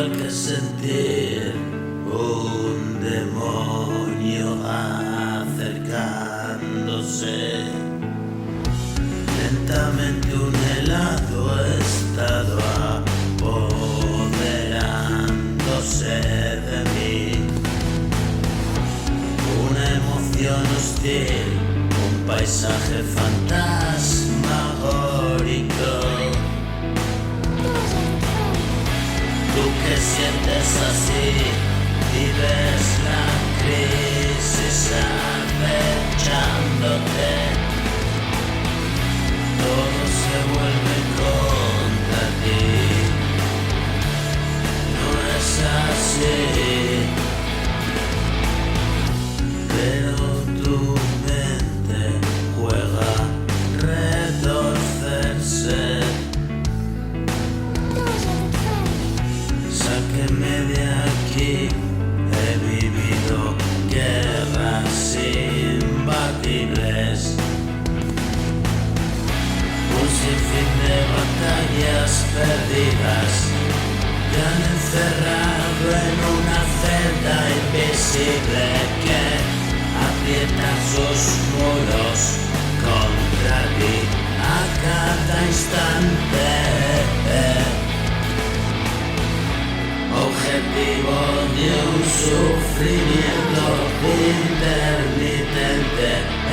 igual que sentir un demonio acercándose. Lentamente un helado estado apoderándose de mí. Una emoción hostil, un paisaje fantasmagórico. Tú que sientes así, vives la crisis acechándote. Todo se vuelve contra ti. No es así, pero tu mente juega a retorcerse. Sáqueme de aquí, he vivido guerras imbatibles, un sinfín de batallas perdidas. Te han encerrado en una celda invisible que aprieta sus muros contra ti a cada instante. Objetivo de un sufrimiento intermitente e